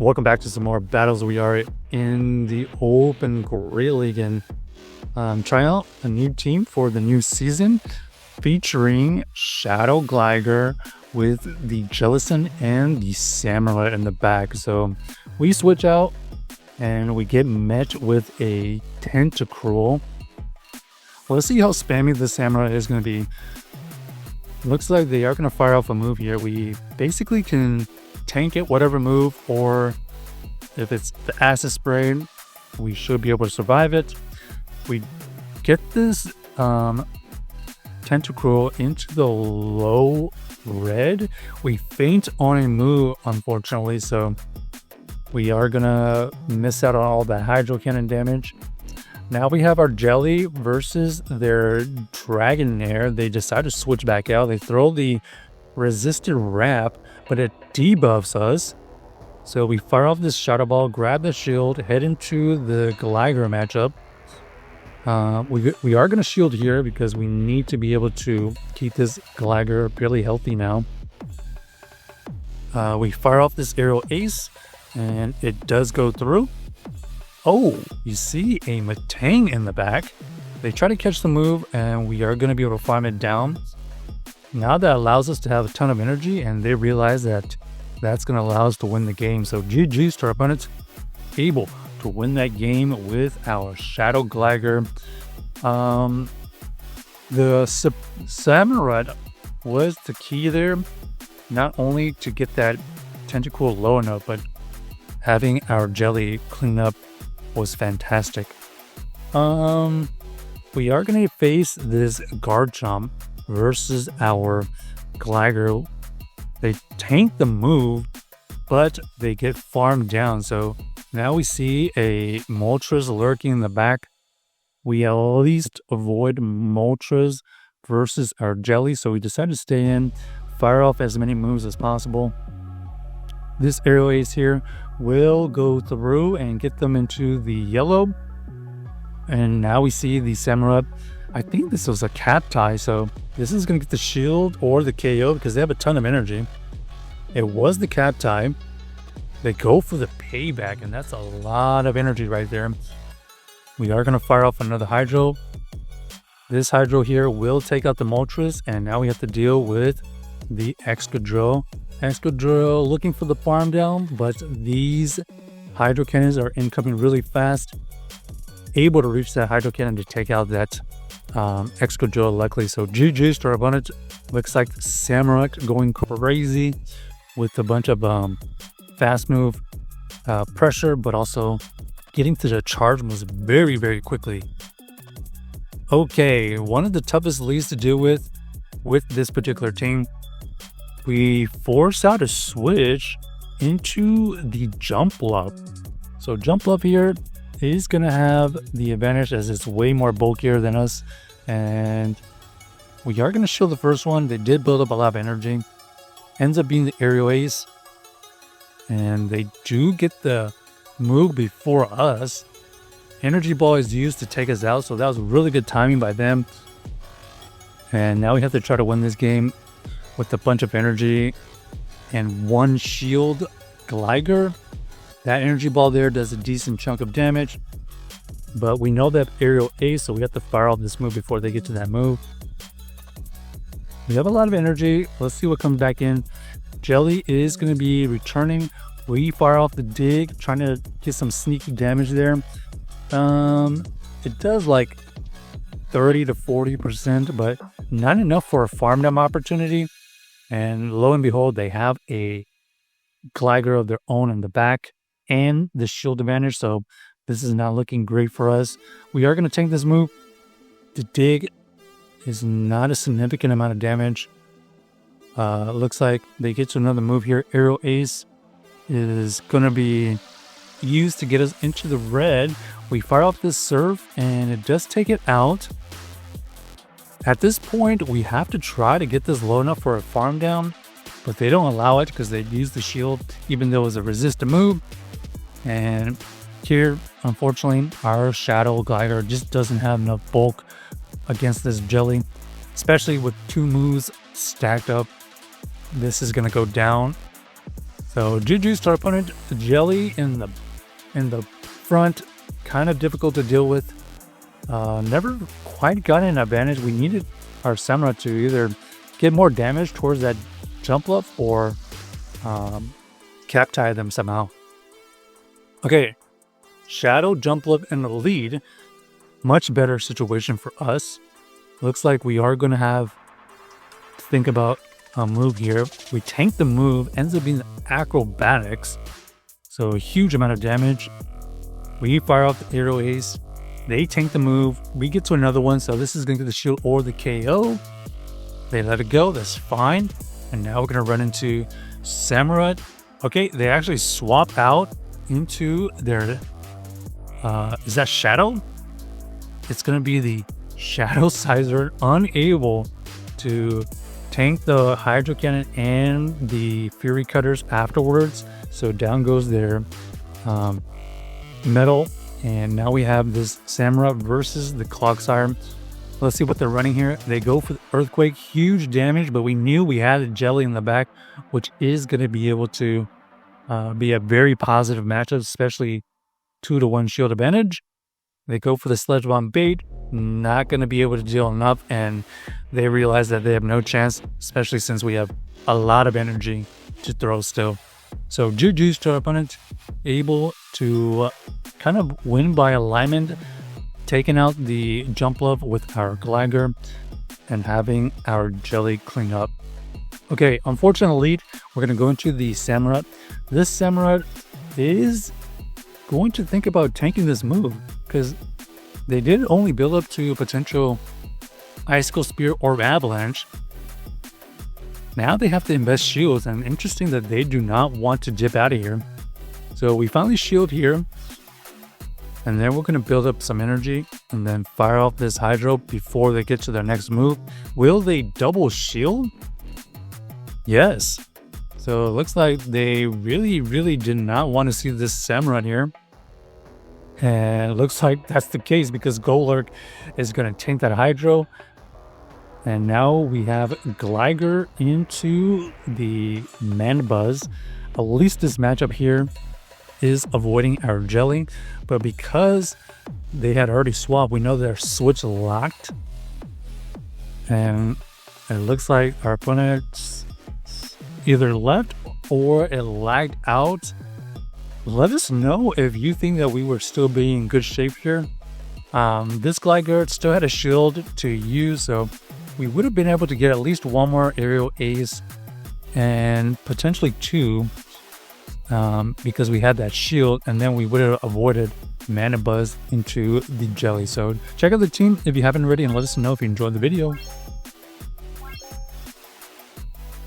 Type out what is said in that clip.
Welcome back to some more battles. We are in the Open Great League and trying out a new team for the new season featuring Shadow Gligar with the Jellicent and the Samurott in the back. So we switch out and we get met with a Tentacruel. Let's see how spammy the Samurott is going to be. Looks like they are going to fire off a move here. We basically can tank it, whatever move, or if it's the acid spray, we should be able to survive it. We get this Tentacruel into the low red. We faint on a move, unfortunately, so we are gonna miss out on all the Hydro Cannon damage. Now we have our Jelly versus their Dragonair. They decide to switch back out. They throw the resisted wrap, but it debuffs us. So we fire off this Shadow Ball, grab the shield, head into the Gligar matchup. We are going to shield here because we need to be able to keep this Gligar fairly healthy now. We fire off this Aerial Ace, and it does go through. Oh, you see a Matang in the back. They try to catch the move, and we are going to be able to farm it down. Now that allows us to have a ton of energy, and they realize that that's going to allow us to win the game. So GG's to our opponents, able to win that game with our Shadow Gligar. The Samurott was the key there, not only to get that Tentacruel low enough, but having our Jelly clean up was fantastic. We are going to face this Garchomp versus our Gligar. They tank the move, but they get farmed down. So now we see a Moltres lurking in the back. We at least avoid Moltres versus our Jelly, so we decide to stay in, fire off as many moves as possible. This Aerial Ace here will go through and get them into the yellow. And now we see the Samurott. I think this was a cap tie, so this is going to get the shield or the KO because they have a ton of energy. It was the cap tie. They go for the payback, and that's a lot of energy right there. We are going to fire off another Hydro. This Hydro here will take out the Moltres, and now we have to deal with the Excadrill. Excadrill looking for the farm down, but these Hydro Cannons are incoming really fast. Able to reach that Hydro Cannon to take out that Excadrill luckily. So GG's to our opponent. Looks like Samurott going crazy with a bunch of fast move pressure, but also getting to the charge moves very, very quickly. Okay, one of the toughest leads to deal with this particular team. We force out a switch into the Jumpluff. So Jumpluff here is going to have the advantage as it's way more bulkier than us, and we are going to shield the first one. They did build up a lot of energy. Ends up being the Aerial Ace, and they do get the move before us. Energy Ball is used to take us out, so that was really good timing by them. And now we have to try to win this game with a bunch of energy and one shield Gligar. That Energy Ball there does a decent chunk of damage, but we know that Aerial Ace, so we have to fire off this move before they get to that move. We have a lot of energy. Let's see what comes back in. Jelly is going to be returning. We fire off the dig, trying to get some sneaky damage there. It does like 30 to 40%, but not enough for a farm down opportunity. And lo and behold, they have a Gligar of their own in the back and the shield advantage, so this is not looking great for us. We are going to tank this move. The dig is not a significant amount of damage. Looks like they get to another move here. Aerial Ace is going to be used to get us into the red. We fire off this Surf, and it does take it out. At this point, we have to try to get this low enough for a farm down, but they don't allow it because they use the shield, even though it was a resistant move. And here, unfortunately, our Shadow Gligar just doesn't have enough bulk against this Jelly, especially with two moves stacked up. This is going to go down. So GG's to our opponent. Jelly in the front, kind of difficult to deal with. Never quite got an advantage. We needed our Samurott to either get more damage towards that jump up or cap tie them somehow. Okay, Shadow jump up in the lead. Much better situation for us. Looks like we are going to have to think about a move here. We tank the move, ends up being acrobatics. So a huge amount of damage. We fire off the Aero Ace. They tank the move. We get to another one. So this is going to get the shield or the KO. They let it go. That's fine. And now we're going to run into Samurott. Okay, they actually swap out into their... is that Shadow? It's going to be the Shadow Sizer, unable to tank the Hydro Cannon and the Fury Cutters afterwards. So down goes their metal. And now we have this Samurott versus the Clogsire. Let's see what they're running here. They go for the Earthquake, huge damage, but we knew we had a Jelly in the back, which is going to be able to be a very positive matchup, especially 2-to-1 shield advantage. They go for the Sledge Bomb bait, not going to be able to deal enough, and they realize that they have no chance, especially since we have a lot of energy to throw still. So GG's to our opponent, able to kind of win by alignment, taking out the jump love with our Gligar and having our Jelly clean up. Okay, unfortunate lead. We're going to go into the Samurott. This Samurott is going to think about tanking this move because they did only build up to a potential Icicle Spear or Avalanche. Now they have to invest shields, and interesting that they do not want to dip out of here. So we finally shield here, and then we're going to build up some energy and then fire off this Hydro before they get to their next move. Will they double shield? Yes. So it looks like they really did not want to see this Samurott here. And it looks like that's the case because Golurk is going to tank that Hydro. And now we have Gligar into the Manbuzz. At least this matchup here is avoiding our Jelly. But because they had already swapped, we know they're switch locked. And it looks like our opponents either left or it lagged out. Let us know if you think that we were still being in good shape here. This Gligar still had a shield to use, so we would have been able to get at least one more aerial ace and potentially two because we had that shield, and then we would have avoided Mana Buzz into the Jelly. So check out the team if you haven't already and let us know if you enjoyed the video.